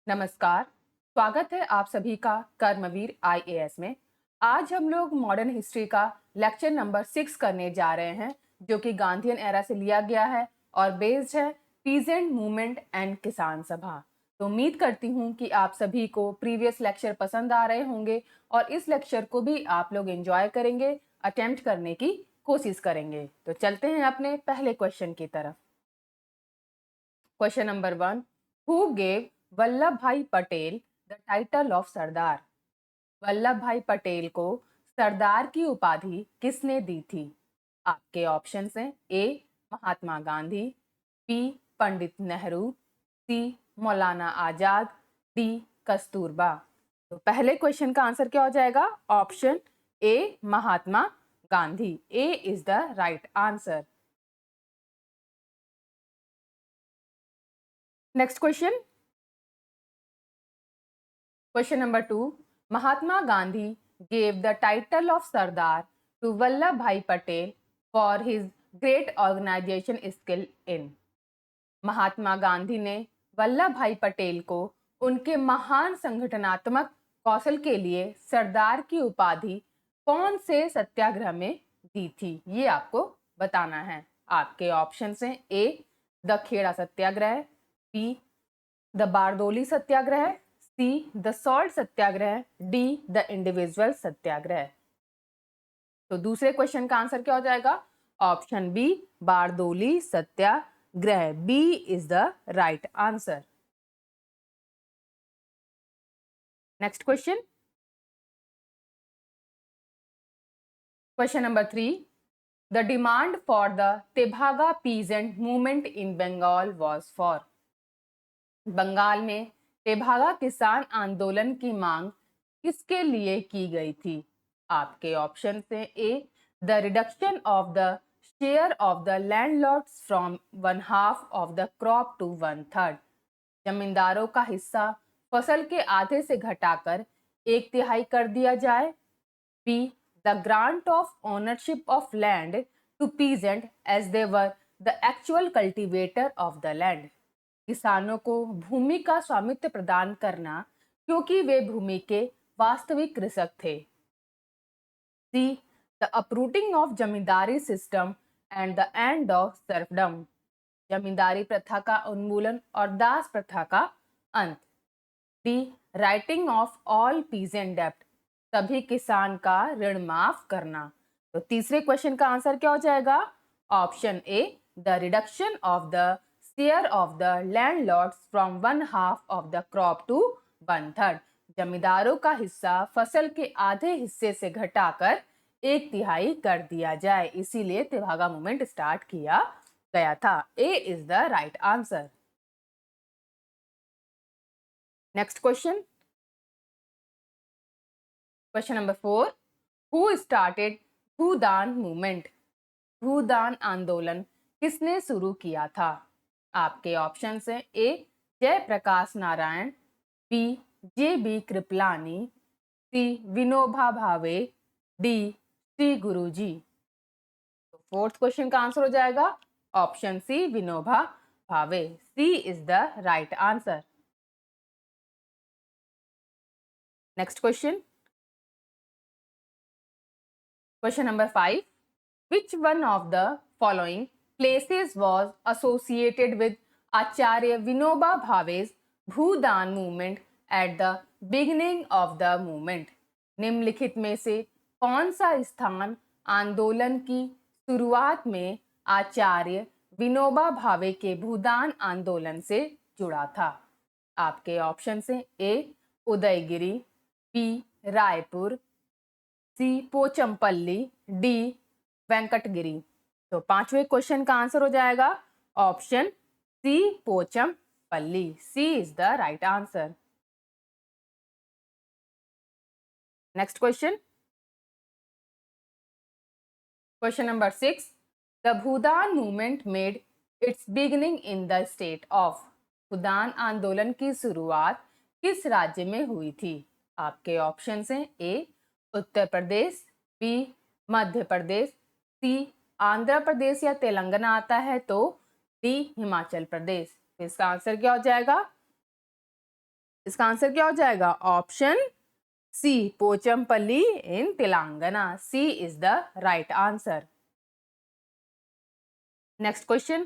नमस्कार। स्वागत है आप सभी का कर्मवीर आईएएस में। आज हम लोग मॉडर्न हिस्ट्री का लेक्चर नंबर 6 करने जा रहे हैं, जो कि गांधीयन एरा से लिया गया है और बेस्ड है पीजेंट मूवमेंट एंड किसान सभा। तो उम्मीद करती हूँ कि आप सभी को प्रीवियस लेक्चर पसंद आ रहे होंगे और इस लेक्चर को भी आप लोग एंजॉय करेंगे, अटेम्प्ट करने की कोशिश करेंगे। तो चलते हैं अपने पहले क्वेश्चन की तरफ। Question number 1, who gave Vallabh भाई Patel the title of Sardar? Vallabhbhai Patel को सरदार की उपाधि किसने दी थी? आपके ऑप्शंस हैं A Mahatma Gandhi, B Pandit Nehru, C Maulana Azad, D Kasturba. तो पहले क्वेश्चन का आंसर क्या हो जाएगा? Option A Mahatma Gandhi. A is the right answer. Next question, question number 2, Mahatma Gandhi gave the title of Sardar to Vallabhbhai Patel for his great organization skill in। Mahatma Gandhi ने वल्लभ भाई पटेल को उनके महान संगठनात्मक कौशल के लिए सरदार की उपाधि कौन से सत्याग्रह में दी थी? ये आपको बताना है। आपके ऑप्शन हैं A the Kheda Satyagraha, B the Bardoli Satyagraha, C the salt Satyagraha, D the individual Satyagraha. तो दूसरे क्वेश्चन का आंसर क्या हो जाएगा? Option B Bardoli Satyagraha. B is the right answer. Next question, question number 3, the demand for the Tebhaga peasant movement in Bengal was for. Bengal में तेभागा किसान आंदोलन की मांग किसके लिए की गई थी? आपके ऑप्शन से A the reduction of the share of the landlords from 1/2 of the crop to 1/3। जमींदारों का हिस्सा फसल के आधे से घटाकर 1/3 कर दिया जाए। B the grant of ownership of land to peasant as they were the actual cultivator of the land. किसानों को भूमि का स्वामित्व प्रदान करना क्योंकि वे भूमि के वास्तविक कृषक थे। C the uprooting of zamindari system and the end of serfdom. Zamindari प्रथा का उन्मूलन और दास प्रथा का अंत। D writing off all peasant डेब्ट। सभी किसान का ऋण माफ करना। तो तीसरे क्वेश्चन का आंसर क्या हो जाएगा? Option A the reduction of the share of the landlords from 1/2 of the crop to 1/3। जमींदारों का हिस्सा फसल के आधे हिस्से से घटाकर 1/3 कर दिया जाए, इसीलिए तेभागा मूवमेंट स्टार्ट किया गया था। A is the right answer. Next question, question number 4, who started Bhoodan movement? Bhoodan आंदोलन किसने शुरू किया था? आपके ऑप्शन हैं A Jayaprakash Narayan, B J B Kripalani, C Vinoba Bhave, D Shri Guruji. तो फोर्थ क्वेश्चन का आंसर हो जाएगा option C Vinoba Bhave. C is the right answer. Next question, question number 5, which one of the following places was associated with Acharya Vinoba Bhave's Bhoodan movement at the beginning of the movement? निम्नलिखित में से कौन सा स्थान आंदोलन की शुरुआत में आचार्य विनोबा भावे के भूदान आंदोलन से जुड़ा था? आपके ऑप्शन हैं A Udayagiri, B Raipur, C Pochampally, D Venkatagiri. तो पांचवें क्वेश्चन का आंसर हो जाएगा option C Pochampally. C is the right answer. Next question, question number 6, the Bhoodan movement made its beginning in the state of. Bhoodan आंदोलन की शुरुआत किस राज्य में हुई थी? आपके ऑप्शन हैं ए उत्तर प्रदेश, बी मध्य प्रदेश, सी आंध्र प्रदेश या तेलंगाना आता है तो डी हिमाचल प्रदेश। इसका आंसर क्या हो जाएगा? इसका आंसर क्या हो जाएगा? Option C, Pochampally in Telangana. C is the right answer. Next question,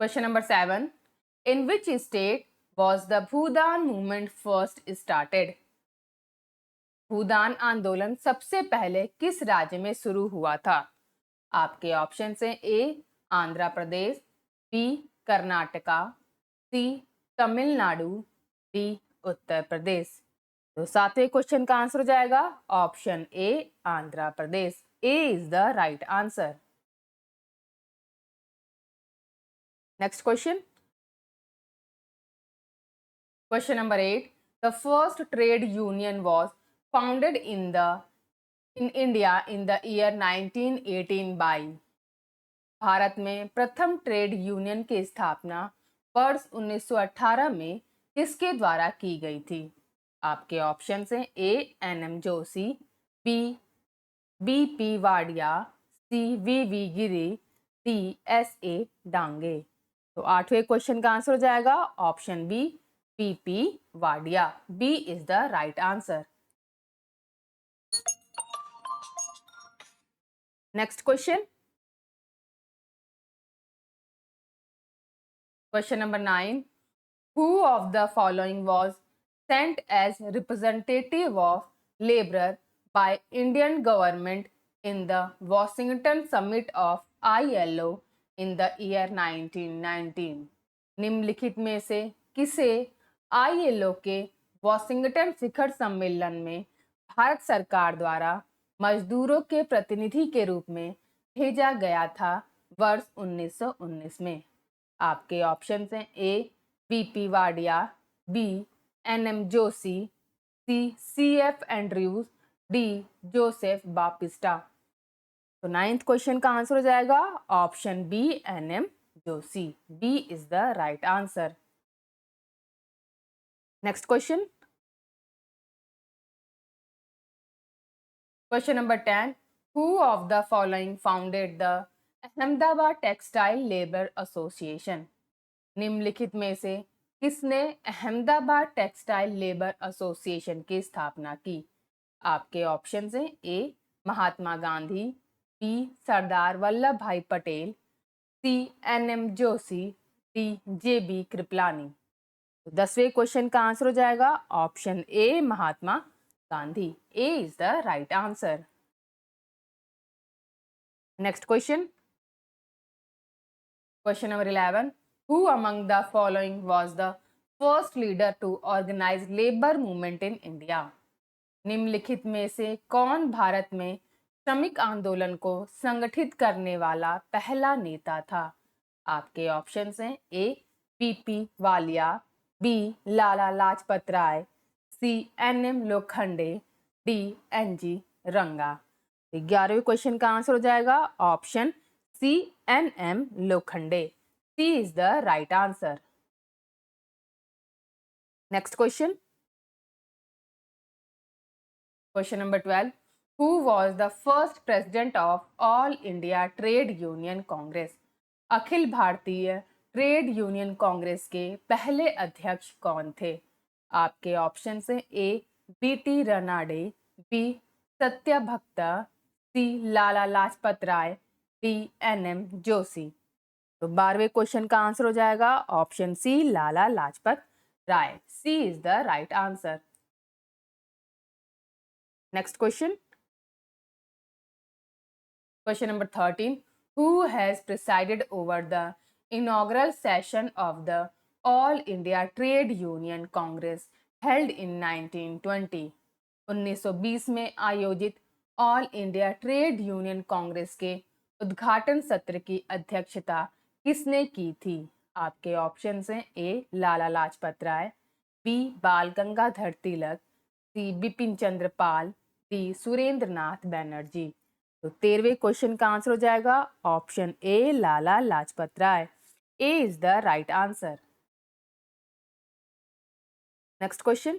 question number 7, in which state was the Bhoodan movement first started? Bhoodan आंदोलन सबसे पहले किस राज्य में शुरू हुआ था? आपके ऑप्शन हैं ए आंध्र प्रदेश, बी कर्नाटका, सी तमिलनाडु, डी उत्तर प्रदेश। तो सातवें क्वेश्चन का आंसर हो जाएगा option A Andhra Pradesh. A is the right answer. Next question, question number 8, the first trade union was founded in India in the year 1918 by? Bharat में प्रथम ट्रेड यूनियन की स्थापना वर्ष 1918 में किसके द्वारा की गई थी? आपके ऑप्शन हैं A N M Joshi, B B P Wadia, C V V Giri, D S A Dange. तो आठवें क्वेश्चन का आंसर हो जाएगा option B P Wadia. B is the right answer. Next question, question number 9, who of the following was sent as representative of labor by Indian government in the Washington summit of ILO in the year 1919? निम्नलिखित में से किसे ILO के Washington शिखर सम्मेलन में भारत सरकार द्वारा मजदूरों के प्रतिनिधि के रूप में भेजा गया था वर्ष 1919 में? आपके ऑप्शन हैं A BP Wadia, B NM Joshi, C CF Andrews, D Joseph Baptista. तो नाइन्थ क्वेश्चन का आंसर हो जाएगा option B NM Joshi. B is the right answer. Next question, question number 10, who of the following founded the Ahmedabad textile labour association? निम्नलिखित में से किसने Ahmedabad textile labour association की स्थापना की? आपके ऑप्शन हैं A Mahatma Gandhi, B Sardar Vallabhbhai Patel, C N M Joshi, D J B Kripalani. तो 10वें क्वेश्चन का आंसर हो जाएगा option A Mahatma Gandhi. A is the right answer. Next question, question number 11, who among the following was the first leader to organize labor movement in India? निम्नलिखित में से कौन भारत में श्रमिक आंदोलन को संगठित करने वाला पहला नेता था? आपके ऑप्शंस हैं A PP Walia, B Lala Lajpat Rai, C N M Lokhande, D N G Ranga. 11वें क्वेश्चन का आंसर हो जाएगा option C N M Lokhande. C is the right answer. Next question, question number 12, who was the first president of All India Trade Union Congress? अखिल भारतीय trade Union Congress के पहले अध्यक्ष कौन थे? आपके ऑप्शन हैं A B T Ranade, B Satyabhakta, C Lala Lajpat Rai, D N M Joshi. तो 12वें क्वेश्चन का आंसर हो जाएगा option C Lala Lajpat Rai. C is the right answer. Next question, question number 13, who has presided over the inaugural session of the All India Trade Union Congress held in 1920? 1920 में आयोजित All India Trade Union Congress के उद्घाटन सत्र की अध्यक्षता किसने की थी? आपके ऑप्शन हैं ए Lala Lajpat Rai, B Bal Gangadhar Tilak, C Bipin Chandra Pal, D Surendranath Banerjee. तो 13वें क्वेश्चन का आंसर हो जाएगा option A Lala Lajpat Rai. A is the right answer. Next question,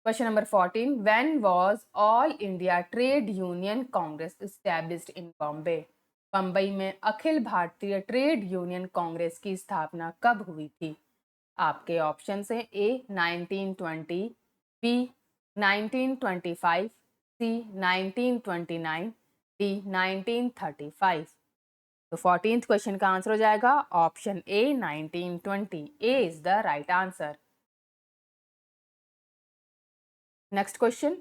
question number 14, when was All India Trade Union Congress established in Bombay? Bombay में अखिल भारतीय ट्रेड यूनियन कांग्रेस की स्थापना कब हुई थी? आपके ऑप्शन है ए 1920, बी 1925, सी 1929, डी 1935। तो 14th क्वेश्चन का आंसर हो जाएगा option A 1920। A is the right answer. Next question,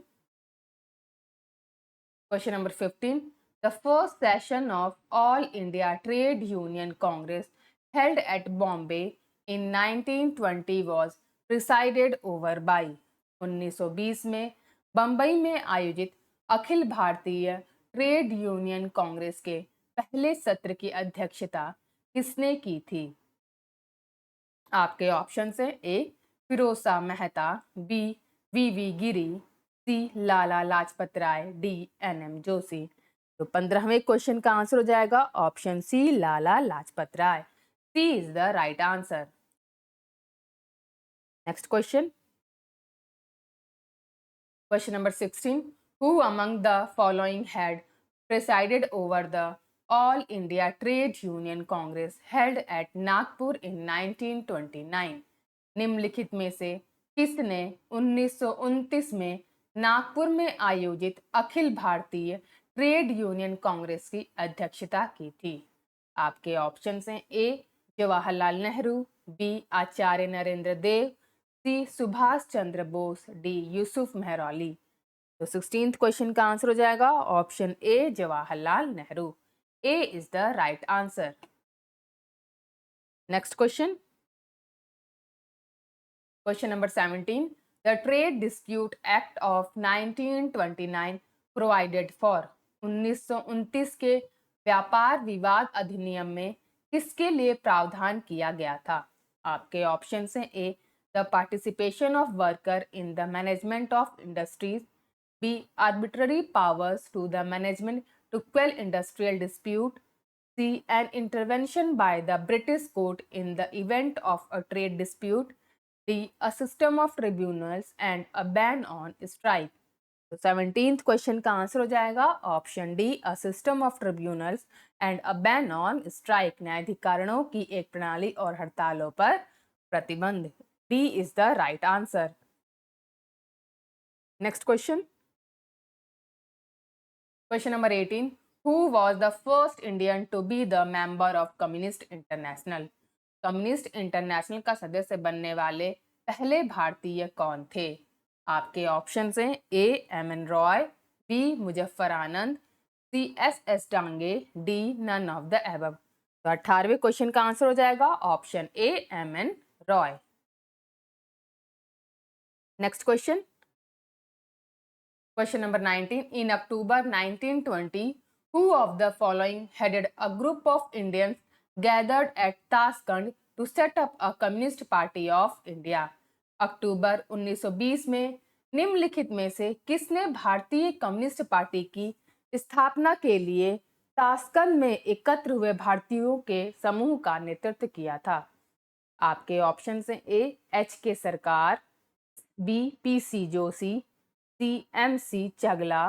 question number 15। The first session of All India Trade Union Congress held at Bombay in 1920 was presided over by। 1920 में बंबई में आयोजित अखिल भारतीय trade Union Congress के पहले सत्र की अध्यक्षता किसने की थी? आपके ऑप्शन है A Firoza Mehta, B V Giri, C Lala Lajpat Rai, D M Joshi. तो 15वें क्वेश्चन का आंसर हो जाएगा option C Lala Lajpat Rai. C is the right answer. Next question. Question number 16. Who among the following had presided over the All India Trade Union Congress held at Nagpur in 1929? निम्नलिखित में से किसने 1929 में नागपुर में आयोजित अखिल भारतीय ट्रेड यूनियन कांग्रेस की अध्यक्षता की थी? आपके ऑप्शन हैं ए जवाहरलाल नेहरू, बी आचार्य नरेंद्र देव, सी सुभाष चंद्र बोस, डी यूसुफ मेहरौली। तो 16th क्वेश्चन का आंसर हो जाएगा option A Jawaharlal Nehru. A is the right answer. Next question, question number 17। The trade dispute act of 1929 provided for. 1929 के व्यापार विवाद अधिनियम में किसके लिए प्रावधान किया गया था? आपके ऑप्शन हैं A the participation of worker in the management of industries, B arbitrary powers to the management to quell industrial dispute, C an intervention by the British court in the event of a trade dispute, D a system of tribunals and a ban on strike. तो 17th question का answer हो जाएगा option D a system of tribunals and a ban on strike. न्यायाधिकरणों की एक प्रणाली और हड़तालों पर प्रतिबंध। D is the right answer. Next question, question number 18। Who was the first Indian to be the member of Communist International? Communist International का सदस्य बनने वाले पहले भारतीय कौन थे? आपके ऑप्शन हैं A M N Roy, B Muzaffar Anand, C S Dange, D none of the above. तो 18वें क्वेश्चन का आंसर हो जाएगा option A M N Roy. Next question, question number 19। In October 1920 who of the following headed a group of Indians gathered at Taskand to set up a communist party of India? अक्टूबर 1920 में निम्नलिखित में से किसने भारतीय communist party की स्थापना के लिए ताशकंद में एकत्र हुए भारतीयों के समूह का नेतृत्व किया था? आपके ऑप्शन हैं ए H K Sarkar, B P C Joshi, C M C Chagla,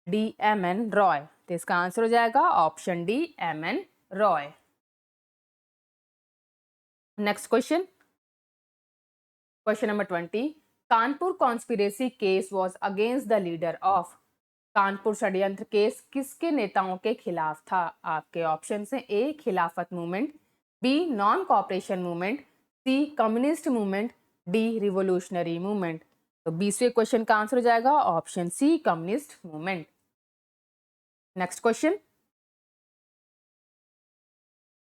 D M N Roy. तो इसका आंसर हो जाएगा option D M N Roy. Next question, question number 20। Kanpur conspiracy case was against the leader of. Kanpur षड्यंत्र केस किसके नेताओं के खिलाफ था? आपके ऑप्शन हैं A Khilafat movement, B non cooperation movement, C communist movement, D revolutionary movement. तो 20वें क्वेश्चन का आंसर हो जाएगा option C communist movement. Next question,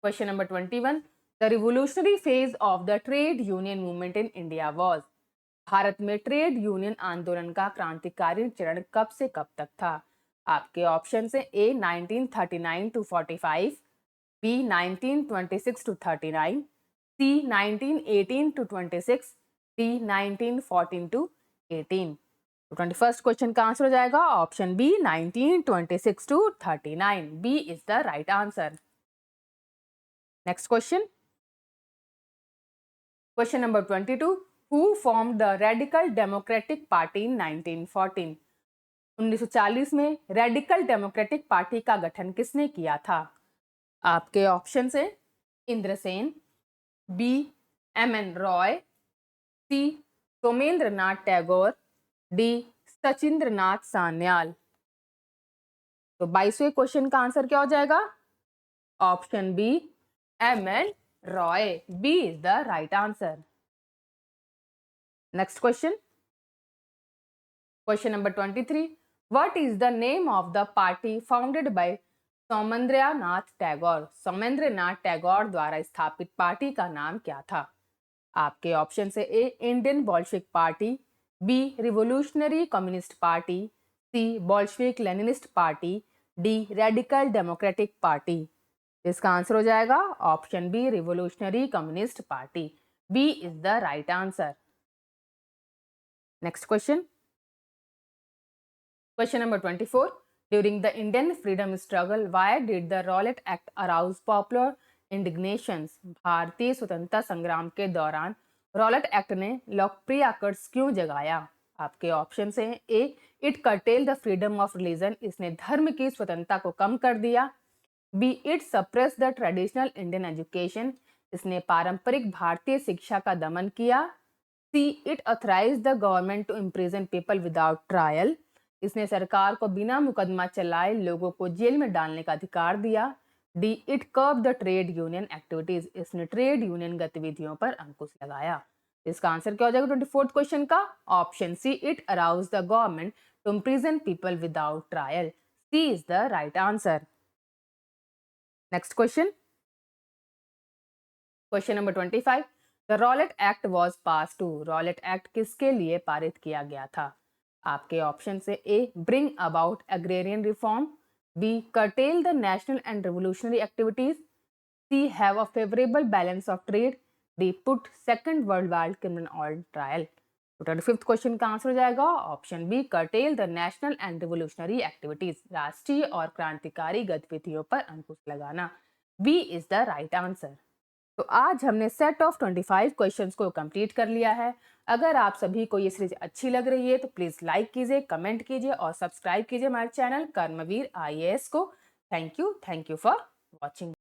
question number 21। The revolutionary phase of the trade union movement in India was. Bharat में trade union आंदोलन का क्रांतिकारी चरण कब से कब तक था? आपके ऑप्शन हैं A 1939 to 45, B 1926 to 39, C 1918 to 26, D 1914 to 18। तो 21st क्वेश्चन का आंसर हो जाएगा option B 1926 to 39। B is the right answer. Next question, question number 22। Who form the Radical democratic Party in 1914? 1940 में radical democratic party का गठन किसने किया था? आपके ऑप्शन है Indrasen, B MN. Roy, C Somendra Nath Tagore, D Sachindra Nath Sanyal. तो 22वें क्वेश्चन का आंसर क्या हो जाएगा? Option B MN. Roy. B is the right answer. Next question, question number 23, what is the name of the party founded by Saumendra Nath Tagore? Saumendra Nath Tagore द्वारा स्थापित पार्टी का नाम क्या था? आपके ऑप्शन है A Indian Bolshevik party, B revolutionary communist party, C Bolshevik Leninist party, D radical democratic party. इसका answer हो जाएगा option B revolutionary communist party. B is the right answer. Next question, question number 24, during the Indian freedom struggle why did the Rowlatt Act arouse popular indignations? भारतीय स्वतंत्रता संग्राम के दौरान Rowlatt act ने लोकप्रिय आक्रोश क्यों जगाया? आपके ऑप्शन हैं A it curtail the freedom of religion, इसने धर्म की स्वतंत्रता को कम कर दिया, B it suppress the traditional Indian education, इसने पारंपरिक भारतीय शिक्षा का दमन किया, C it authorise the government to imprison people without trial, इसने सरकार को बिना मुकदमा चलाए लोगों को जेल में डालने का अधिकार दिया, D it कर्ब the trade union activities, इसने ट्रेड यूनियन गतिविधियों पर अंकुश लगाया। इसका आंसर क्या हो जाएगा 24th क्वेश्चन का? Option C it arouse the government to imprison people without trial. C is the right answer. Next question, question number 25, the Rowlatt Act was pass to, Rowlatt Act किसके लिए पारित किया गया था? आपके ऑप्शन से A bring about agrarian reform, B curtail the national and revolutionary activities, C have a favourable balance of trade, D put Second World War criminal on trial. तो 25th question का आंसर हो जाएगा option B curtail the national and revolutionary activities, राष्ट्रीय और क्रांतिकारी गतिविधियों पर अंकुश लगाना। B is the right answer. तो आज हमने सेट ऑफ 25 क्वेश्चंस को कंप्लीट कर लिया है। अगर आप सभी को ये सीरीज अच्छी लग रही है तो प्लीज लाइक कीजिए, कमेंट कीजिए और सब्सक्राइब कीजिए हमारे चैनल कर्मवीर IAS को। Thank you for watching.